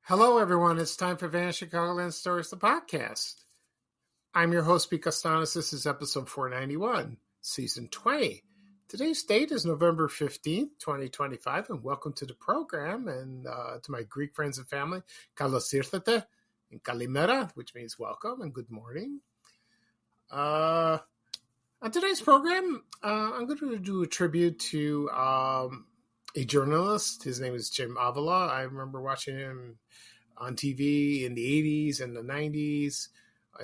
Hello, everyone. It's time for Van Chicagoland Stories, the podcast. I'm your host, Pete Costanis. This is episode 491, season 20. Today's date is November 15th, 2025, and welcome to the program and to my Greek friends and family, Kalos Ήρθατε and Kalimera, which means welcome and good morning. On today's program, I'm going to do a tribute to a journalist. His name is Jim Avila. I remember watching him on TV in the 80s and the 90s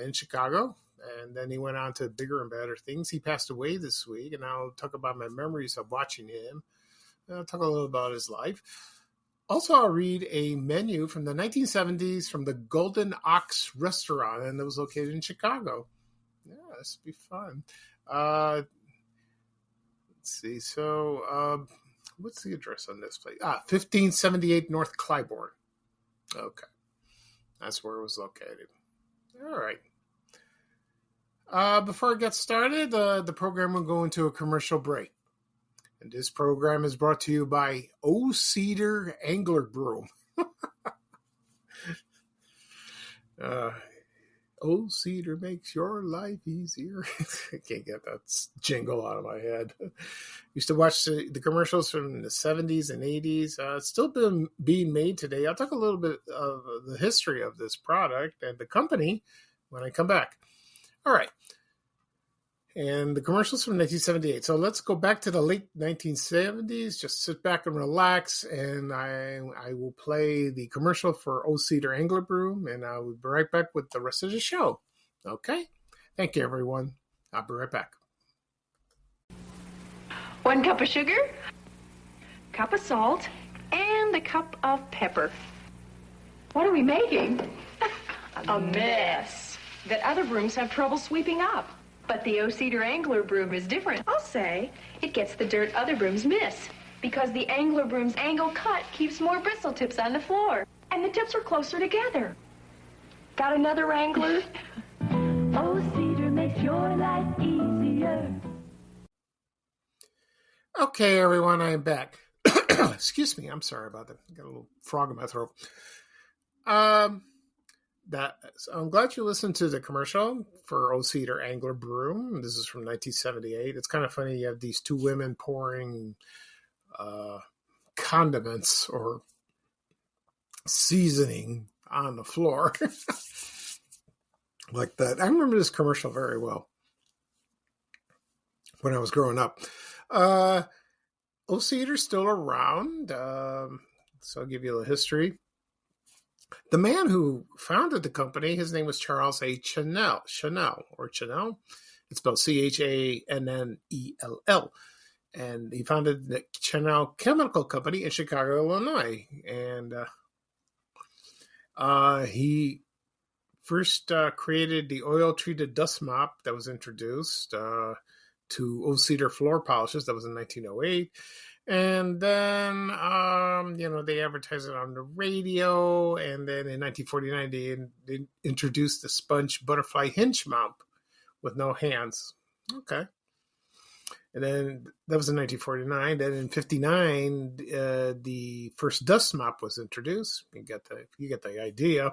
in Chicago. And then he went on to bigger and better things. He passed away this week, and I'll talk about my memories of watching him. I'll talk a little about his life. Also, I'll read a menu from the 1970s from the Golden Ox restaurant, and it was located in Chicago. Yeah, this will be fun. Let's see. So, what's the address on this place? 1578 North Clybourne. Okay. That's where it was located. All right. Before I get started, the program will go into a commercial break. And this program is brought to you by O Cedar Angler Broom. O Cedar makes your life easier. I can't get that jingle out of my head. Used to watch the commercials from the 70s and 80s. It's still being made today. I'll talk a little bit of the history of this product and the company when I come back. All right. And the commercials from 1978. So let's go back to the late 1970s. Just sit back and relax, and I will play the commercial for O Cedar Angler Broom, and I will be right back with the rest of the show. Okay? Thank you, everyone. I'll be right back. 1 cup of sugar, cup of salt, and a cup of pepper. What are we making? A mess that other brooms have trouble sweeping up. But the O Cedar Angler Broom is different. I'll say it gets the dirt other brooms miss because the Angler Broom's angle cut keeps more bristle tips on the floor. And the tips are closer together. Got another Angler? O Cedar makes your life easier. Okay, everyone, I am back. Excuse me. I'm sorry about that. I got a little frog in my throat. I'm glad you listened to the commercial for O Cedar Angler Broom. This is from 1978. It's kind of funny. You have these two women pouring condiments or seasoning on the floor like that. I remember this commercial very well when I was growing up. O Cedar's still around, so I'll give you a history. The man who founded the company, his name was Charles A. Chanel. It's spelled Channell. And he founded the Chanel Chemical Company in Chicago, Illinois. And he first created the oil-treated dust mop that was introduced to O Cedar floor polishes. That was in 1908. And then, they advertised it on the radio. And then in 1949, they introduced the sponge butterfly hinge mop with no hands. Okay. And then that was in 1949. Then in 59, the first dust mop was introduced. You get the idea.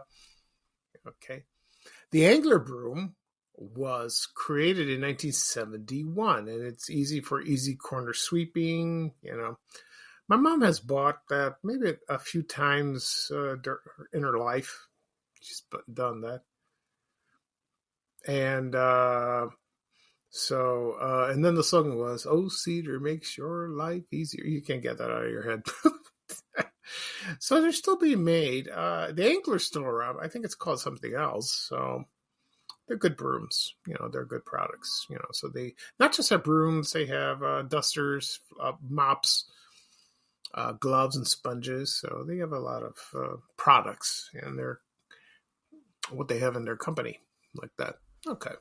Okay. The Angler Broom was created in 1971, and it's easy corner sweeping. My mom has bought that maybe a few times in her life. She's done that. And and then the slogan was, "O Cedar makes your life easier." You can't get that out of your head. So they're still being made. The Angler's still around. I think it's called something else. So they're good brooms. They're good products. So they not just have brooms. They have dusters, mops, gloves, and sponges. So they have a lot of products, and they're what they have in their company like that. Okay.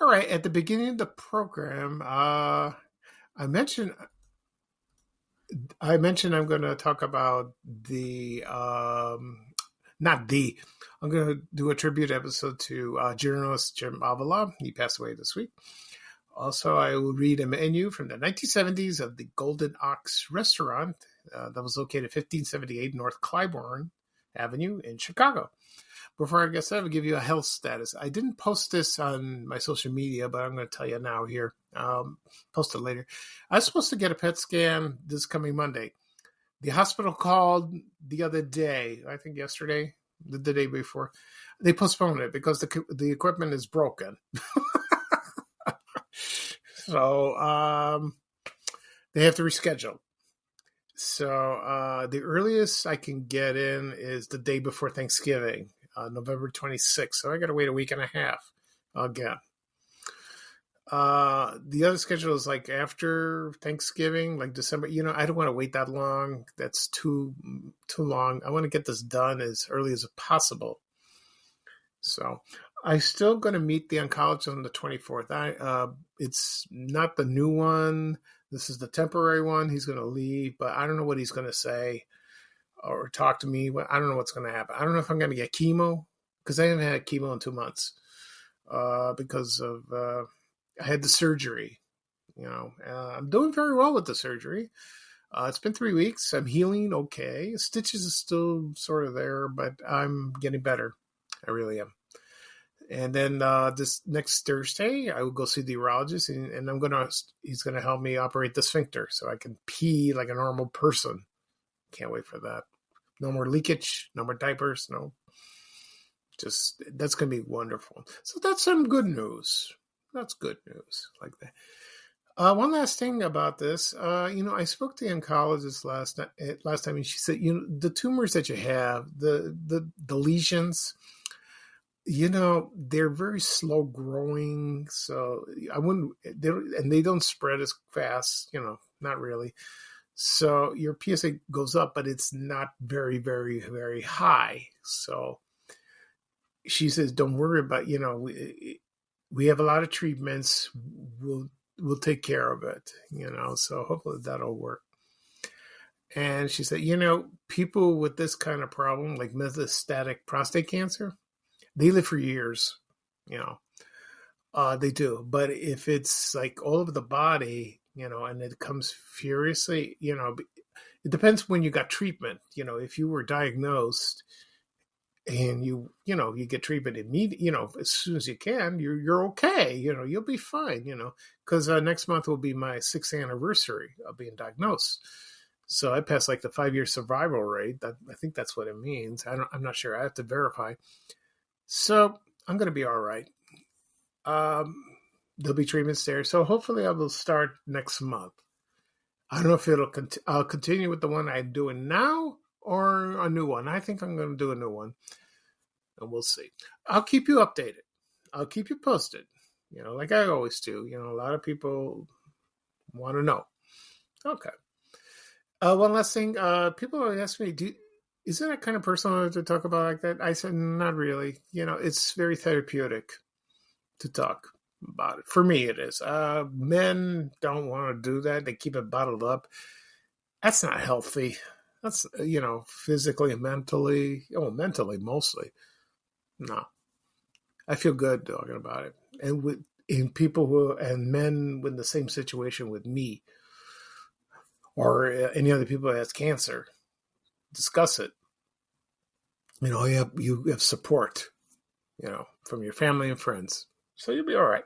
All right. At the beginning of the program, I mentioned I'm going to talk about I'm going to do a tribute episode to journalist Jim Avila. He passed away this week. Also, I will read a menu from the 1970s of the Golden Ox restaurant that was located 1578 North Clybourne Avenue in Chicago. Before I get started, I'll give you a health status. I didn't post this on my social media, but I'm going to tell you now here. Post it later. I was supposed to get a PET scan this coming Monday. The hospital called the other day, I think yesterday, the day before. They postponed it because the equipment is broken. So they have to reschedule. So the earliest I can get in is the day before Thanksgiving, November 26th. So I got to wait a week and a half again. The other schedule is like after Thanksgiving, like December. I don't want to wait that long. That's too long. I want to get this done as early as possible. So I'm still going to meet the oncologist on the 24th. It's not the new one. This is the temporary one. He's going to leave, but I don't know what he's going to say or talk to me. I don't know what's going to happen. I don't know if I'm going to get chemo because I haven't had chemo in 2 months because of I had the surgery. I'm doing very well with the surgery. It's been 3 weeks. I'm healing okay. Stitches are still sort of there, but I'm getting better. I really am. And then this next Thursday, I will go see the urologist, and he's gonna help me operate the sphincter so I can pee like a normal person. Can't wait for that. No more leakage, no more diapers, no. That's gonna be wonderful. So that's some good news. That's good news, like that. One last thing about this, I spoke to the oncologist last time, and she said, the tumors that you have, the lesions, they're very slow growing, so they don't spread as fast, not really. So your PSA goes up, but it's not very, very, very high. So she says, don't worry about, we have a lot of treatments. We'll take care of it, so hopefully that'll work. And she said, people with this kind of problem, like metastatic prostate cancer, they live for years, they do. But if it's like all over the body, and it comes furiously, it depends when you got treatment. If you were diagnosed and you get treatment immediately, as soon as you can, you're okay. You'll be fine, because next month will be my 6th anniversary of being diagnosed. So I passed like the 5-year survival rate. I think that's what it means. I'm not sure. I have to verify. So I'm going to be all right. There'll be treatments there. So hopefully I will start next month. I don't know if I'll continue with the one I'm doing now or a new one. I think I'm going to do a new one. And we'll see. I'll keep you updated. I'll keep you posted. Like I always do. A lot of people want to know. Okay. One last thing. People always ask me, is that kind of person to talk about like that? I said, not really. It's very therapeutic to talk about it. For me, it is. Men don't want to do that. They keep it bottled up. That's not healthy. That's, physically and mentally. Oh, mentally mostly. No. I feel good talking about it. And and men in the same situation with me or any other people that has cancer. Discuss it. You have support, from your family and friends. So you'll be all right.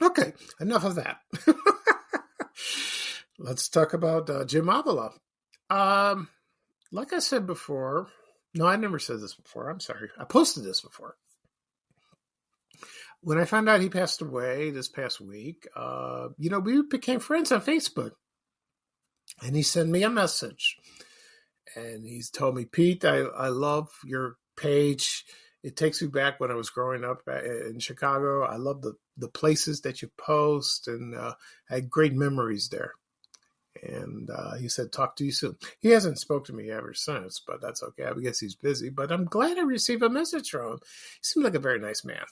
Okay, enough of that. Let's talk about Jim Avila. Like I said before, no, I never said this before. I'm sorry. I posted this before. When I found out he passed away this past week, we became friends on Facebook. And he sent me a message. And he's told me, Pete, I love your page. It takes me back when I was growing up in Chicago. I love the places that you post, and I had great memories there. And he said, talk to you soon. He hasn't spoken to me ever since, but that's okay. I guess he's busy. But I'm glad I received a message from him. He seemed like a very nice man.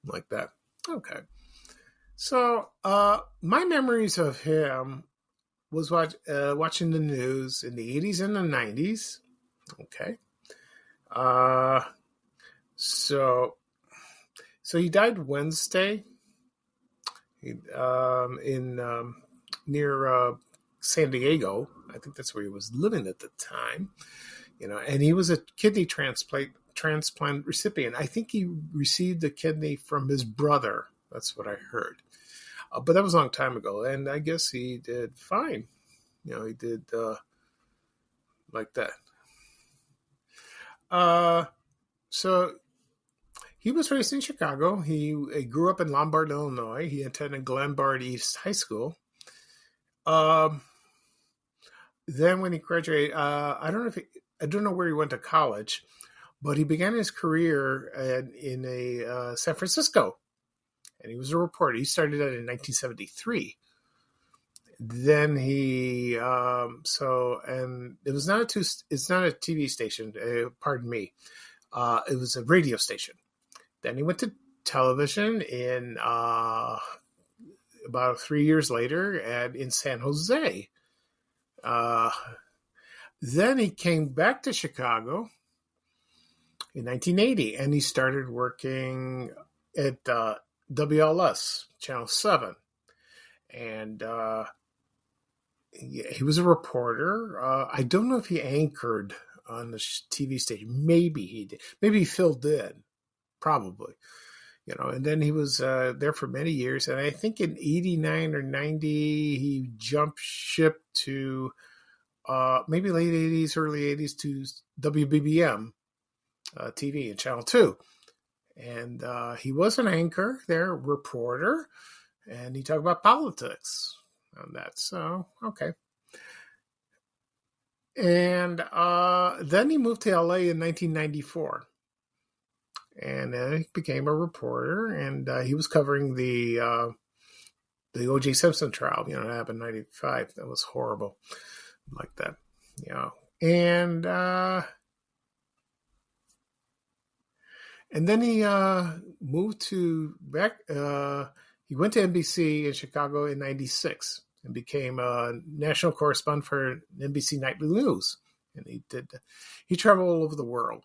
Like that. Okay. So my memories of him was watching the news in the 80s and the 90s. Okay. So he died Wednesday near San Diego. I think that's where he was living at the time. and he was a kidney transplant recipient. I think he received a kidney from his brother. That's what I heard. But that was a long time ago, and I guess he did fine. He did like that. So he was raised in Chicago. He grew up in Lombard, Illinois. He attended Glenbard East High School. Then when he graduated, I don't know where he went to college, but he began his career in San Francisco, and he was a reporter. He started that in 1973. Then he and it was not it's not a TV station. Pardon me, it was a radio station. Then he went to television in about 3 years later in San Jose. Then he came back to Chicago in 1980, and he started working at WLS, Channel 7. And he was a reporter. I don't know if he anchored on the TV station. Maybe he did. Maybe Phil did. Probably. And then he was there for many years. And I think in 89 or 90, he jumped ship to maybe late 80s, early 80s to WBBM TV and Channel 2. And he was an anchor there, reporter, and he talked about politics on that. So, okay. And then he moved to LA in 1994. And he became a reporter, and he was covering the O.J. Simpson trial. It happened in 95. That was horrible, like that. And then he moved to back. He went to NBC in Chicago in 96 and became a national correspondent for NBC Nightly News. And he traveled all over the world.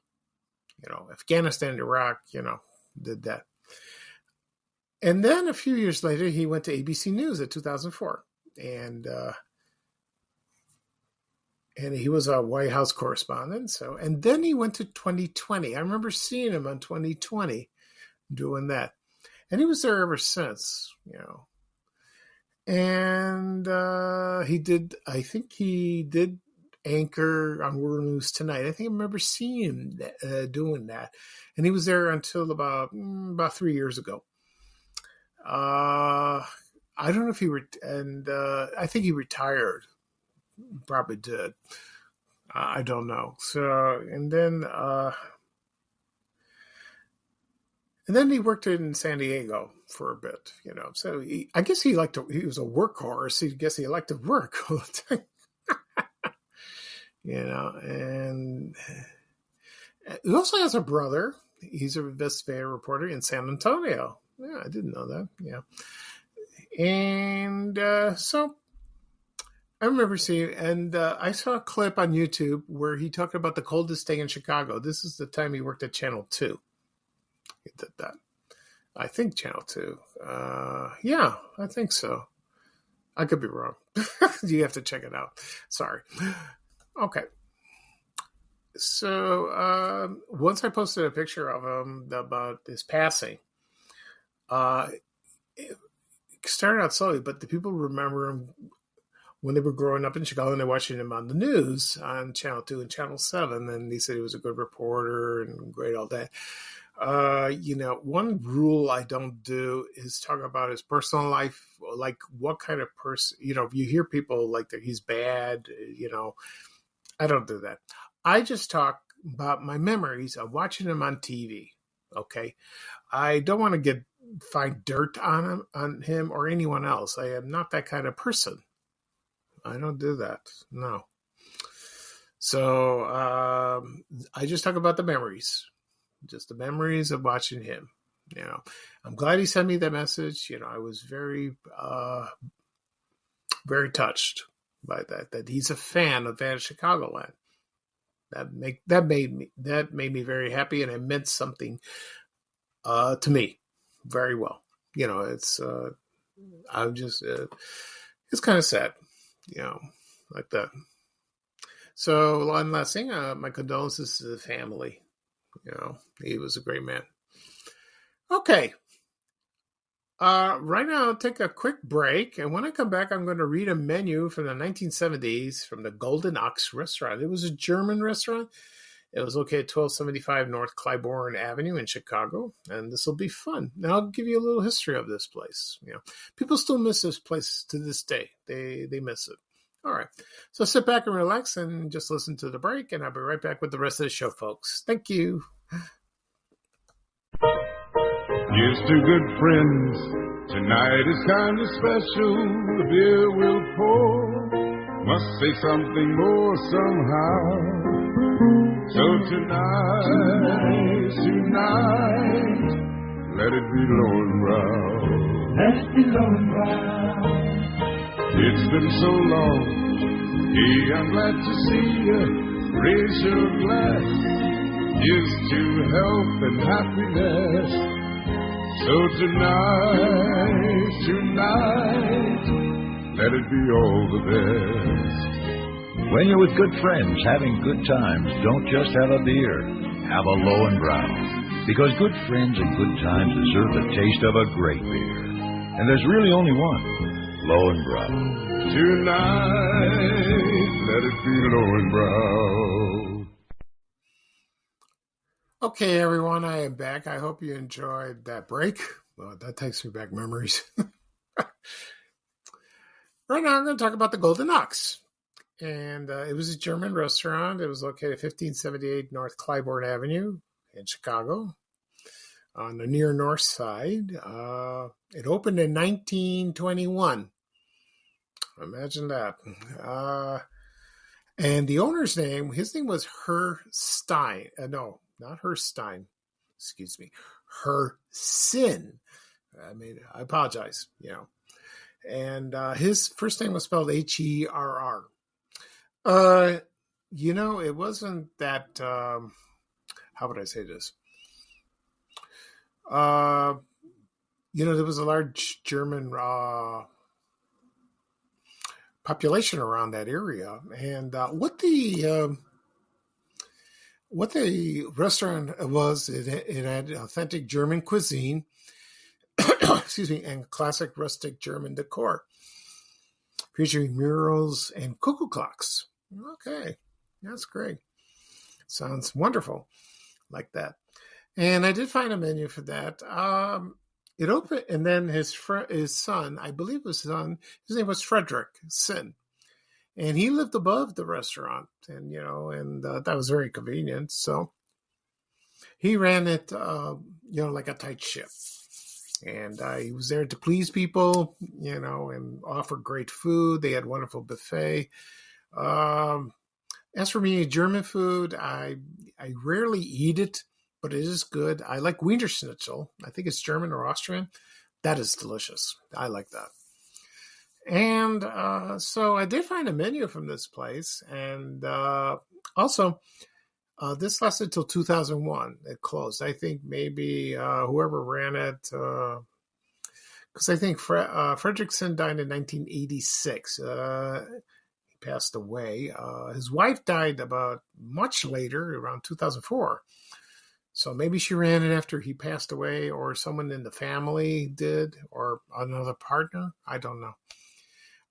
Afghanistan, Iraq, did that. And then a few years later, he went to ABC News in 2004. And he was a White House correspondent. And then he went to 2020. I remember seeing him on 2020 doing that. And he was there ever since, And I think he did anchor on World News Tonight. I think I remember seeing him doing that, and he was there until about 3 years ago. I don't know if I think he retired. Probably did. I don't know. So, and then he worked in San Diego for a bit. So I guess he was a workhorse. I guess he liked to work all the time. And he also has a brother. He's a investigative reporter in San Antonio. Yeah, I didn't know that. Yeah. And so I remember seeing, and I saw a clip on YouTube where he talked about the coldest day in Chicago. This is the time he worked at Channel 2. He did that. I think Channel 2. Yeah, I think so. I could be wrong. You have to check it out. Sorry. Okay. So once I posted a picture of him about his passing, it started out slowly, but the people remember him when they were growing up in Chicago and they're watching him on the news on Channel 2 and Channel 7. And he said he was a good reporter and great all that. One rule I don't do is talk about his personal life, like what kind of person, if you hear people like that he's bad, I don't do that. I just talk about my memories of watching him on TV. Okay. I don't want to find dirt on him or anyone else. I am not that kind of person. I don't do that. No. So, I just talk about the memories, just the memories of watching him. I'm glad he sent me that message. I was very, very touched by that he's a fan of Van Chicagoland. That made me very happy, and it meant something to me very well. It's I'm just it's kind of sad, like that. So one last thing, my condolences to the family. He was a great man. Okay. Right now, I'll take a quick break. And when I come back, I'm going to read a menu from the 1970s from the Golden Ox restaurant. It was a German restaurant. It was located at 1275 North Claiborne Avenue in Chicago, and this will be fun. Now I'll give you a little history of this place. People still miss this place to this day. They miss it. All right. So sit back and relax and just listen to the break, and I'll be right back with the rest of the show, folks. Thank you. Here's to good friends. Tonight is kind of special. The beer will pour. Must say something more somehow. So tonight, let it be low and brown. Let it be low and brown. It's been so long. Hey, I'm glad to see you. Raise your glass. Here's to health and happiness. So tonight, let it be all the best. When you're with good friends having good times, don't just have a beer. Have a low and brown. Because good friends and good times deserve the taste of a great beer. And there's really only one. Low and brown. Tonight, let it be low and brown. Okay, everyone, I am back. I hope you enjoyed that break. Well, that takes me back memories. Right now, I'm going to talk about the Golden Ox. And it was a German restaurant. It was located at 1578 North Claiborne Avenue in Chicago on the near north side. It opened in 1921. Imagine that. And the owner's name, his name was Herstein. No, not Herstein. Excuse me. Hersin. I apologize, And his first name was spelled Herr. It wasn't that, how would I say this? There was a large German population around that area. And what the restaurant was, it had authentic German cuisine, excuse me, and classic rustic German decor, featuring murals and cuckoo clocks. Okay, that's great. Sounds wonderful, like that. And I did find a menu for that. It opened, and then his son, I believe his name was Frederick Sin, and he lived above the restaurant, and that was very convenient. So he ran it, like a tight ship, and he was there to please people, and offer great food. They had wonderful buffet. As for me, German food, I rarely eat it, but it is good. I like Wiener Schnitzel. I think it's German or Austrian. That is delicious. I like that. And so I did find a menu from this place. And also, this lasted till 2001. It closed. I think maybe whoever ran it, because I think Fredrickson died in 1986. He passed away. His wife died about much later, around 2004. So maybe she ran it after he passed away, or someone in the family did, or another partner. I don't know.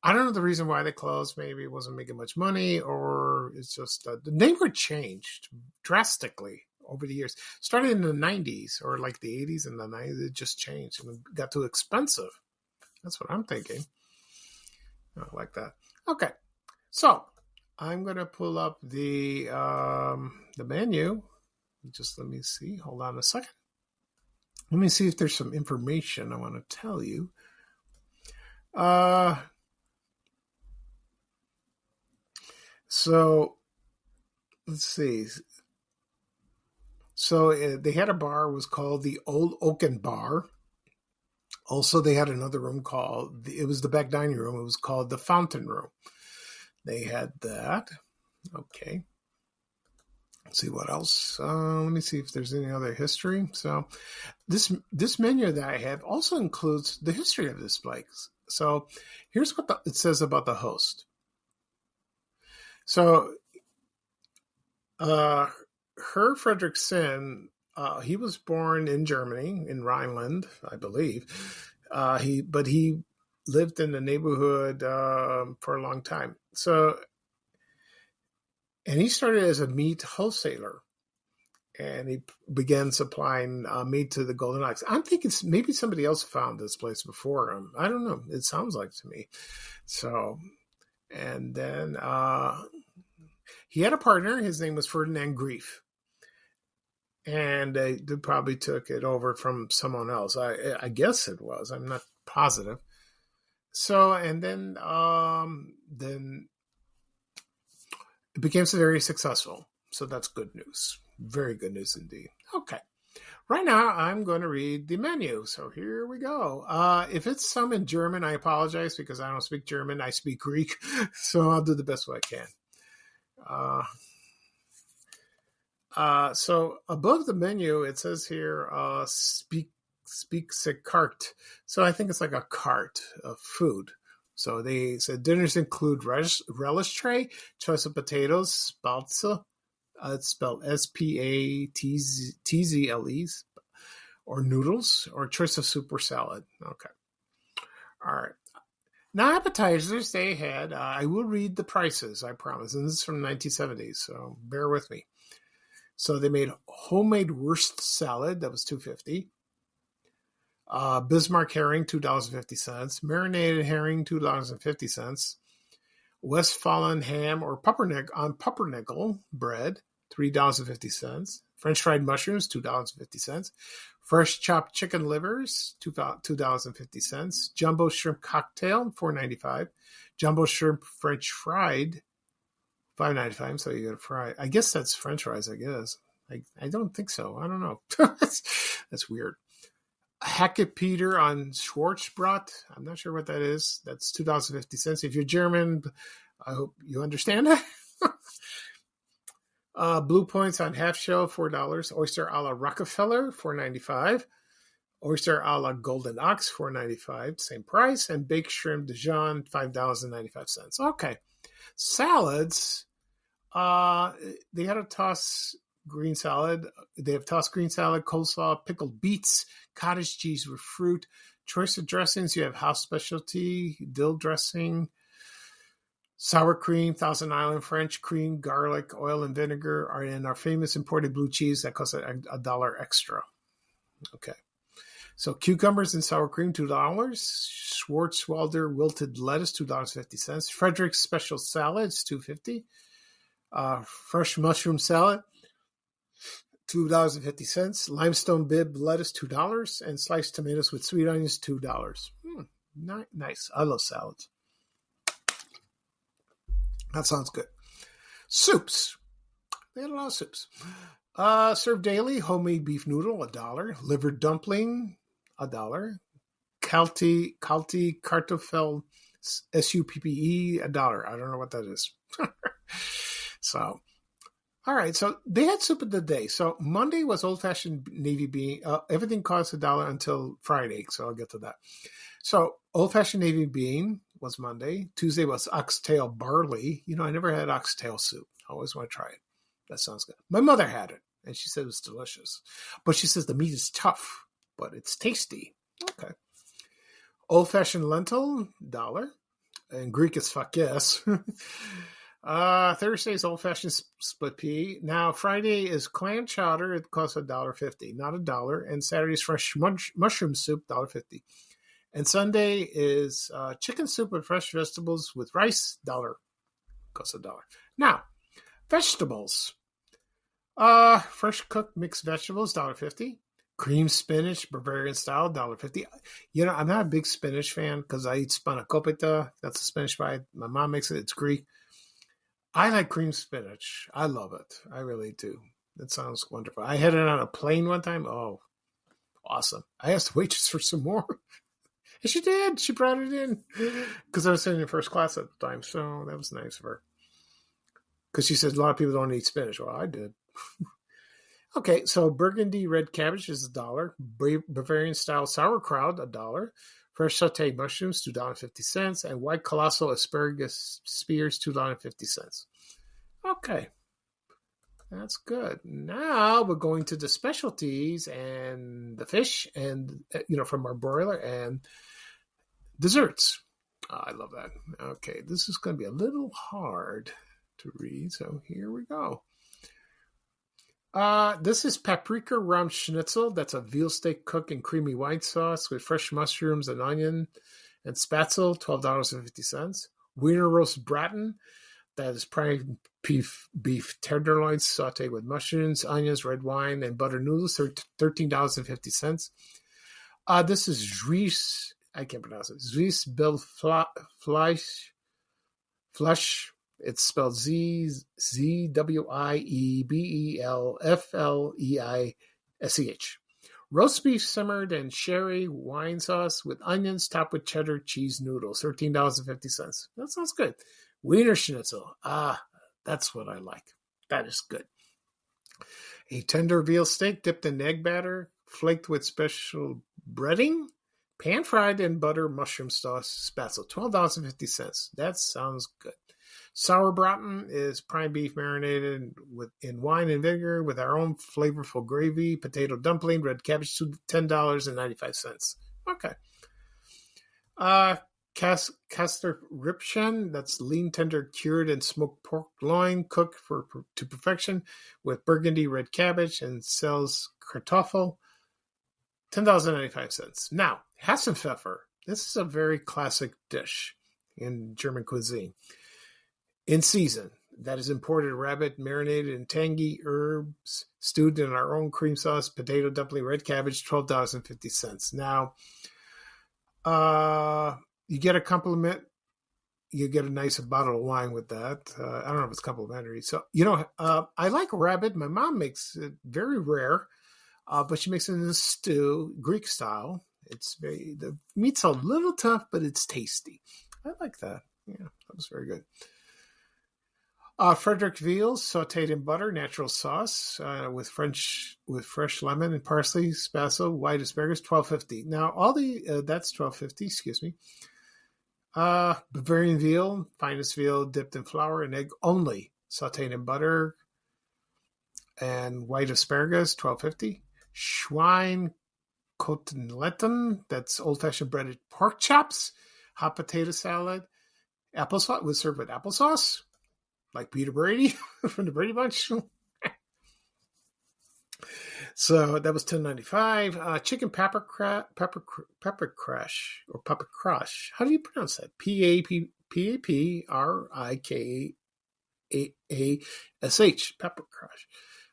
I don't know the reason why they closed. Maybe it wasn't making much money, or it's just the name were changed drastically over the years. Started in the 90s, or like the 80s and the 90s. It just changed and it got too expensive. That's what I'm thinking. Like that. Okay. So I'm going to pull up the menu. Just let me see. Hold on a second. Let me see if there's some information I want to tell you. So let's see. So they had a bar, was called the Old Oaken Bar. Also, they had another room called, it was the back dining room. It was called the Fountain Room. They had that. Okay. Let's see what else. Let me see if there's any other history. So this menu that I have also includes the history of this place. So here's what it says about the host. So Herr Fredrickson, he was born in Germany, in Rhineland, I believe. He lived in the neighborhood for a long time. And he started as a meat wholesaler, and he began supplying meat to the Golden Ox. I'm thinking maybe somebody else found this place before him. I don't know. It sounds like to me. So, and then he had a partner. His name was Ferdinand Grief. And they probably took it over from someone else. I guess it was. I'm not positive. So, and then it became very successful. So that's good news. Very good news indeed. Okay. Right now, I'm going to read the menu. So here we go. If it's some in German, I apologize because I don't speak German. I speak Greek. So I'll do the best way I can. So above the menu, it says here, speaks a cart. So I think it's like a cart of food. So they said dinners include relish tray, choice of potatoes, spalze, it's spelled Spatzles, or noodles, or choice of soup or salad. Okay. All right. Now appetizers they had, I will read the prices, I promise. And this is from the 1970s, so bear with me. So they made homemade Wurst salad, that was $2.50. Bismarck herring, $2.50. Marinated herring, $2.50. Westphalian ham or pumpernickel bread, $3.50. French fried mushrooms, $2.50. Fresh chopped chicken livers, $2.50. Jumbo shrimp cocktail, $4.95. Jumbo shrimp French fried, $5.95. So you got to fry. I guess that's French fries. I guess. I don't think so. I don't know. That's weird. Hackett Peter on Schwarzbrot. I'm not sure what that is. That's $2.50. If you're German, I hope you understand that. Blue Points on half shell, $4. Oyster a la Rockefeller, $4.95. Oyster a la Golden Ox, $4.95. Same price. And baked shrimp Dijon, $5.95. Okay. Salads. They had a tossed green salad. They have tossed green salad, coleslaw, pickled beets, cottage cheese with fruit. Choice of dressings, you have house specialty, dill dressing, sour cream, Thousand Island French cream, garlic, oil, and vinegar, and our famous imported blue cheese that costs $1 extra. Okay. So cucumbers and sour cream, $2. Schwarzwälder wilted lettuce, $2.50. Frederick's special salads, $2.50. Fresh mushroom salad, $2.50. Limestone bib lettuce, $2. And sliced tomatoes with sweet onions, $2. Nice. I love salads. That sounds good. Soups. They had a lot of soups. Served daily, homemade beef noodle, $1. Liver dumpling, $1. Kalti Kartoffel, SUPPE, $1. I don't know what that is. So, all right. So they had soup of the day. So Monday was old-fashioned navy bean. Everything costs $1 until Friday. So I'll get to that. So old-fashioned navy bean was Monday. Tuesday was oxtail barley. I never had oxtail soup. I always want to try it. That sounds good. My mother had it, and she said it was delicious. But she says the meat is tough, but it's tasty. Okay. Old-fashioned lentil, $1. And Greek is fuck yes. Thursday's old-fashioned split pea. Now, Friday is clam chowder. It costs $1.50, not $1. And Saturday's fresh mushroom soup, $1.50. And Sunday is chicken soup with fresh vegetables with rice, $1. Costs $1. Now, vegetables. Fresh cooked mixed vegetables, $1.50. Cream spinach, Bavarian style, $1.50. I'm not a big spinach fan because I eat spanakopita. That's a spinach pie. My mom makes it. It's Greek. I like cream spinach. I love it. I really do. It sounds wonderful. I had it on a plane one time. Oh, awesome. I asked the waitress for some more. And she did. She brought it in because I was sitting in first class at the time. So that was nice of her. Because she said a lot of people don't eat spinach. Well, I did. Okay, so burgundy red cabbage is $1. Bavarian style sauerkraut, $1. Fresh sauteed mushrooms, $2.50. And white colossal asparagus spears, $2.50. Okay. That's good. Now we're going to the specialties and the fish and, from our broiler and desserts. I love that. Okay, this is going to be a little hard to read, so here we go. This is paprika rum schnitzel. That's a veal steak cooked in creamy white sauce with fresh mushrooms and onion and spatzel, $12.50. Wiener roast braten. That is prime beef tenderloins sauteed with mushrooms, onions, red wine, and butter noodles, $13.50. This is Zwies, I can't pronounce it, Zwies Bill Flush. It's spelled ZWIEBELFLEISEH. Roast beef simmered in sherry wine sauce with onions topped with cheddar cheese noodles, $13.50. That sounds good. Wiener schnitzel. That's what I like. That is good. A tender veal steak dipped in egg batter, flaked with special breading, pan-fried in butter mushroom sauce spatzel, $12.50. That sounds good. Sauerbraten is prime beef marinated in wine and vinegar with our own flavorful gravy, potato dumpling, red cabbage, $10.95. Okay. Castor Rippchen, that's lean tender cured and smoked pork loin cooked to perfection with burgundy red cabbage and Sells Kartoffel, $10.95. Now, Hassenpfeffer. This is a very classic dish in German cuisine. In season, that is imported rabbit marinated in tangy herbs, stewed in our own cream sauce, potato dumpling, red cabbage, $12.50. Now, you get a compliment. You get a nice bottle of wine with that. I don't know if it's complimentary. So, I like rabbit. My mom makes it very rare, but she makes it in a stew, Greek style. The meat's a little tough, but it's tasty. I like that. Yeah, that was very good. Frederick veal sauteed in butter, natural sauce with fresh lemon and parsley, spatzel, white asparagus, $12.50. Now that's $12.50. Excuse me. Bavarian veal, finest veal dipped in flour and egg only, sauteed in butter and white asparagus, $12.50. Schwein Koteletten, that's old-fashioned breaded pork chops, hot potato salad, applesauce, was served with applesauce, like Peter Brady from the Brady Bunch. So that was $10.95. Chicken pepper crash. How do you pronounce that? Paprikrash. Pepper crash.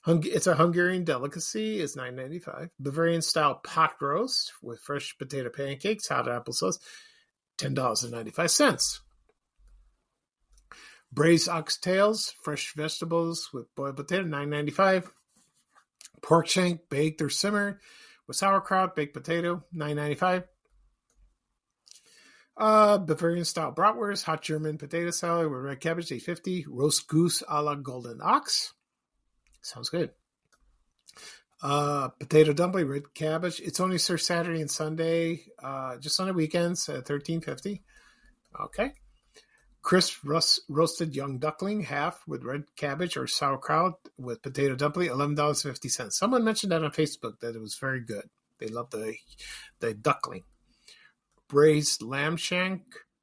It's a Hungarian delicacy. It's $9.95. Bavarian style pot roast with fresh potato pancakes, hot applesauce, $10.95. Braised oxtails, fresh vegetables with boiled potato, $9.95. Pork shank, baked or simmered with sauerkraut, baked potato, $9.95. Bavarian style bratwurst, hot German potato salad with red cabbage, $8.50. Roast goose a la golden ox. Sounds good. Potato dumpling, red cabbage. It's only served Saturday and Sunday, just on the weekends at $13.50. Okay. Crisp roasted young duckling, half with red cabbage or sauerkraut with potato dumpling, $11.50. Someone mentioned that on Facebook that it was very good. They love the duckling. Braised lamb shank,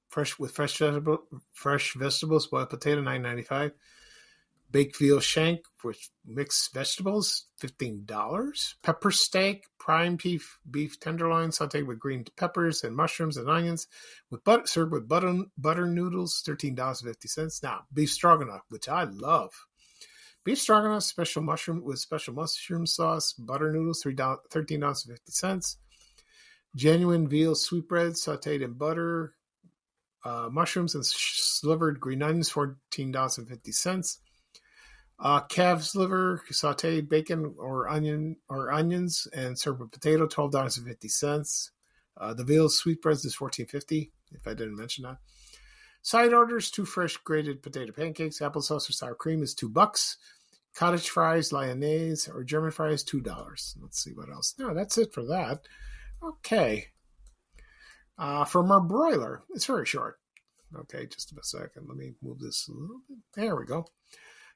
fresh vegetables, boiled potato, $9.95. Baked veal shank with mixed vegetables, $15. Pepper steak, prime beef tenderloin sauteed with green peppers and mushrooms and onions, served with butter noodles, $13.50. Now, beef stroganoff, which I love. Beef stroganoff, special mushroom sauce, butter noodles, $13.50. Genuine veal sweetbread sauteed in butter, mushrooms and slivered green onions, $14.50. Calf's liver, sauteed bacon or onions, and served with potato, $12.50. The veal sweetbreads is $14.50. If I didn't mention that. Side orders: 2 fresh grated potato pancakes, applesauce or sour cream is $2. Cottage fries, lyonnaise or German fries, $2. Let's see what else. No, that's it for that. Okay. From our broiler, it's very short. Okay, just a second. Let me move this a little bit. There we go.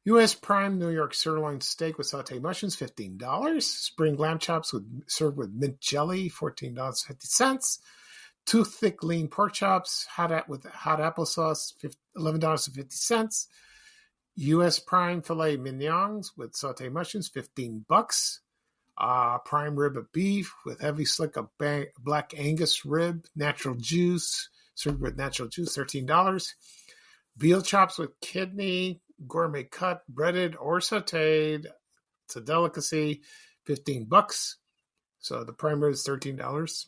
U.S. Prime New York sirloin steak with sauteed mushrooms, $15. Spring lamb chops served with mint jelly, $14.50. Two thick lean pork chops with hot applesauce, $11.50. U.S. Prime filet mignons with sauteed mushrooms, $15. Prime rib of beef with heavy slick of black Angus rib, natural juice, served with natural juice, $13. Veal chops with kidney, gourmet cut, breaded or sauteed. It's a delicacy, $15. So the prime rib is $13.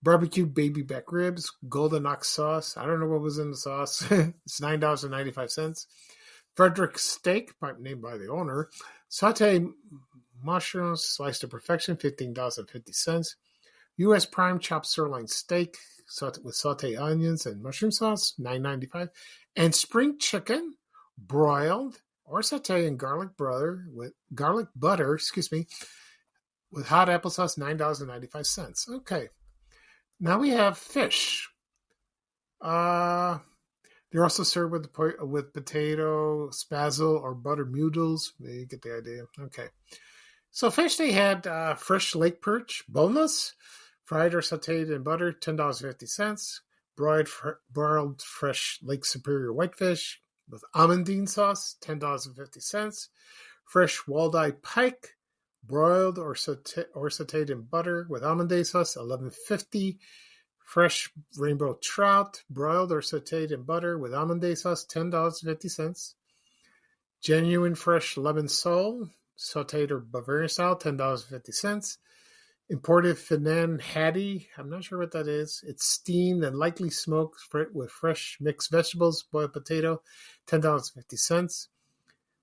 Barbecue baby back ribs, golden ox sauce. I don't know what was in the sauce. It's $9.95. Frederick steak, named by the owner. Sauteed mushrooms sliced to perfection, $15.50. U.S. Prime chopped sirloin steak with sauteed onions and mushroom sauce, $9.95. And spring chicken, broiled or sauteed in garlic butter, with hot applesauce, $9.95. Okay. Now we have fish. They're also served with potato, spazzle, or butter noodles. You get the idea. Okay. So fish, they had fresh lake perch, boneless, fried or sauteed in butter, $10.50. Broiled fresh Lake Superior whitefish with almondine sauce, $10.50. Fresh walleye pike, broiled or sauteed in butter with almondine sauce, $11.50. Fresh rainbow trout, broiled or sauteed in butter with almondine sauce, $10.50. Genuine fresh lemon sole, sauteed or Bavarian style, $10.50. Imported Finan Hattie, I'm not sure what that is. It's steamed and lightly smoked with fresh mixed vegetables, boiled potato, $10.50.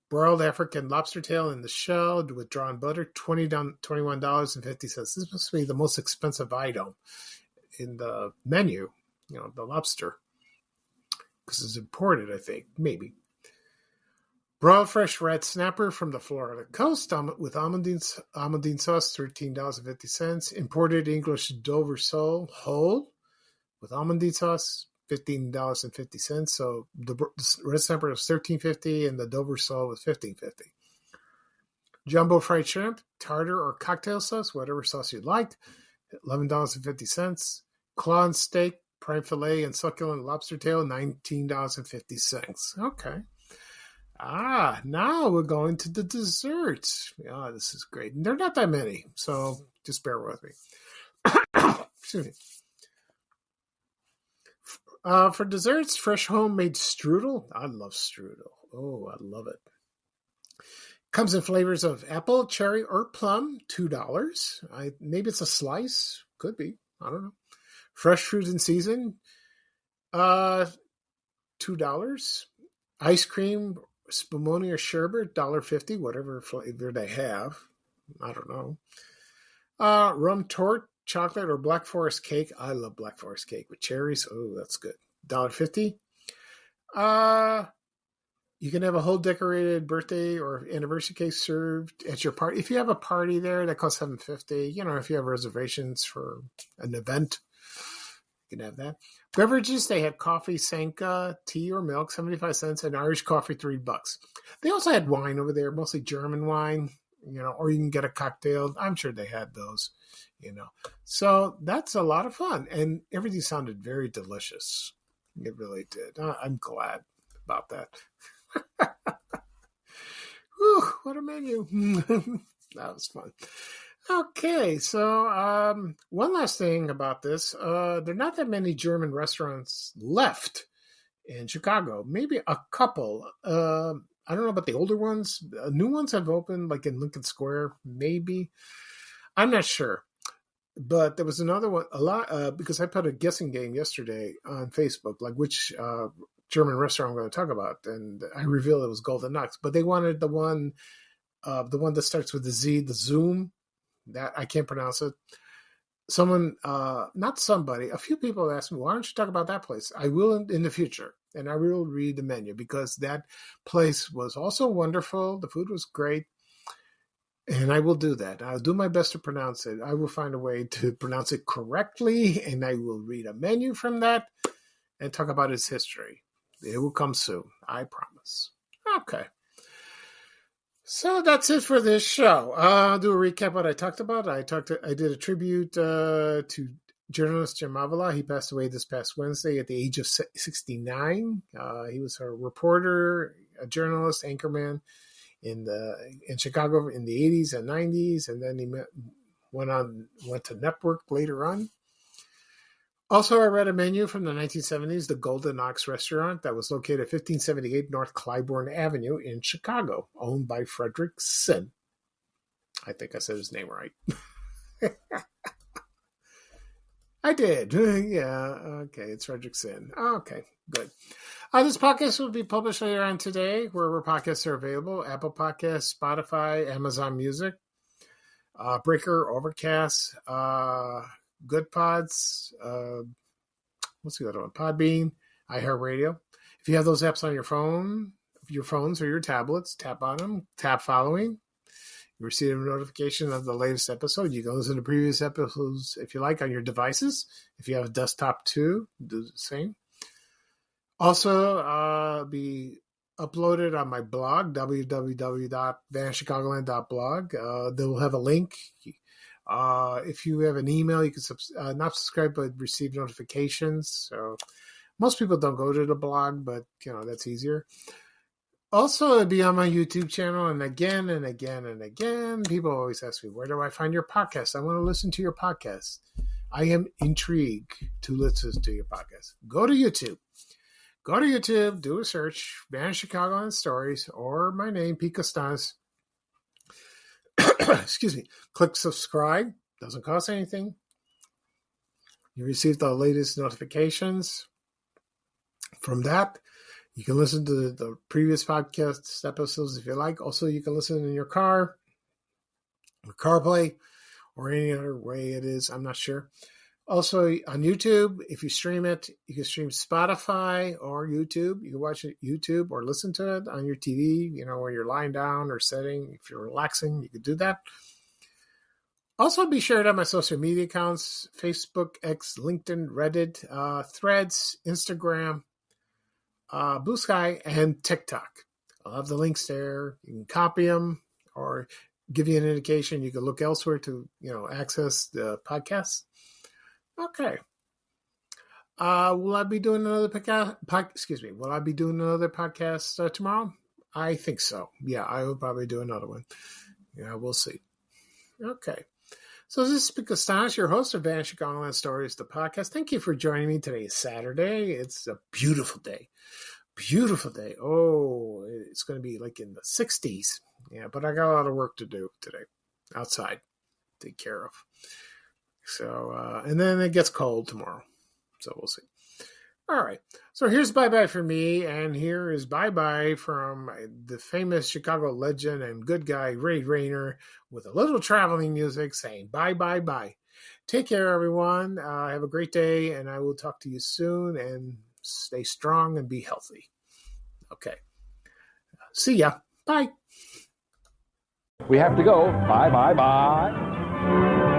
Broiled African lobster tail in the shell with drawn butter, $21.50. This must be the most expensive item in the menu, the lobster, because it's imported, I think, maybe. Broiled fresh red snapper from the Florida coast with almondine sauce, $13.50. Imported English Dover sole whole with almondine sauce, $15.50. So the red snapper was $13.50 and the Dover sole was $15.50. Jumbo fried shrimp, tartar or cocktail sauce, whatever sauce you like, $11.50. Claw and steak, prime filet, and succulent lobster tail, $19.50. Okay. Now we're going to the desserts. Oh, this is great. And they're not that many, so just bear with me. Excuse me. For desserts, fresh homemade strudel. I love strudel. Oh, I love it. Comes in flavors of apple, cherry, or plum, $2. Maybe it's a slice. Could be. I don't know. Fresh fruit in season, $2. Ice cream, spumoni or sherbet, $1.50, whatever flavor they have. I don't know. Rum tort, chocolate, or Black Forest cake. I love Black Forest cake with cherries. Oh, that's good. $1.50. You can have a whole decorated birthday or anniversary cake served at your party. If you have a party there, that costs $7.50. If you have reservations for an event, you can have that. Beverages, they had coffee, Sanka, tea or milk, 75 cents, and Irish coffee, $3. They also had wine over there, mostly German wine, or you can get a cocktail. I'm sure they had those, So that's a lot of fun, and everything sounded very delicious. It really did. I'm glad about that. Whew, what a menu. That was fun. Okay, so one last thing about this. There are not that many German restaurants left in Chicago. Maybe a couple. I don't know about the older ones. New ones have opened, like in Lincoln Square, maybe. I'm not sure. But there was another one, because I put a guessing game yesterday on Facebook, like which German restaurant I'm going to talk about, and I revealed it was Golden Ox. But they wanted the one that starts with the Z, the Zoom. That I can't pronounce it. A few people asked me, why don't you talk about that place? I will in the future, and I will read the menu because that place was also wonderful. The food was great, and I will do that. I'll do my best to pronounce it. I will find a way to pronounce it correctly, and I will read a menu from that and talk about its history. It will come soon, I promise. Okay. So that's it for this show. I'll do a recap of what I talked about. I did a tribute to journalist Jim Avila. He passed away this past Wednesday at the age of 69. He was a reporter, a journalist, anchorman in Chicago in the 80s and 90s, and then he went to Network later on. Also, I read a menu from the 1970s, the Golden Ox Restaurant, that was located at 1578 North Clybourne Avenue in Chicago, owned by Frederick Sin. I think I said his name right. I did. Yeah, okay, it's Frederick Sin. Okay, good. This podcast will be published later on today, wherever podcasts are available: Apple Podcasts, Spotify, Amazon Music, Breaker, Overcast, Good Pods, what's the other one? Podbean, iHeartRadio. If you have those apps on your phones or your tablets, tap on them, tap following. You receive a notification of the latest episode. You can listen to previous episodes if you like on your devices. If you have a desktop too, do the same. Also, be uploaded on my blog, www.vanchicagoland.blog. They will have a link. If you have an email, you can not subscribe but receive notifications. So most people don't go to the blog, but that's easier. Also, it'll be on my YouTube channel, and again, people always ask me, where do I find your podcast? I want to listen to your podcast. I am intrigued to listen to your podcast. Go to YouTube. Do a search, Van Chicagoland Stories, or my name, Pete Costanis. Excuse me. Click subscribe. Doesn't cost anything. You receive the latest notifications. From that, you can listen to the previous podcast episodes if you like. Also, you can listen in your car, or CarPlay, or any other way it is. I'm not sure. Also, on YouTube, if you stream it, you can stream Spotify or YouTube. You can watch it YouTube or listen to it on your TV, when you're lying down or sitting. If you're relaxing, you can do that. Also, be sure to have my social media accounts: Facebook, X, LinkedIn, Reddit, Threads, Instagram, Blue Sky, and TikTok. I'll have the links there. You can copy them or give you an indication. You can look elsewhere to, access the podcast. Okay. Will I be doing another Will I be doing another podcast tomorrow? I think so. Yeah, I will probably do another one. Yeah, we'll see. Okay. So this is Pete Costanis, your host of Van Chicagoland Stories, the podcast. Thank you for joining me. Today is Saturday. It's a beautiful day. Beautiful day. Oh, it's going to be like in the 60s. Yeah, but I got a lot of work to do today outside to take care of. So, and then it gets cold tomorrow. So we'll see. All right. So here's bye-bye for me. And here is bye-bye from the famous Chicago legend and good guy, Ray Rayner, with a little traveling music saying bye-bye-bye. Take care, everyone. Have a great day. And I will talk to you soon. And stay strong and be healthy. Okay. See ya. Bye. We have to go. Bye, bye, bye.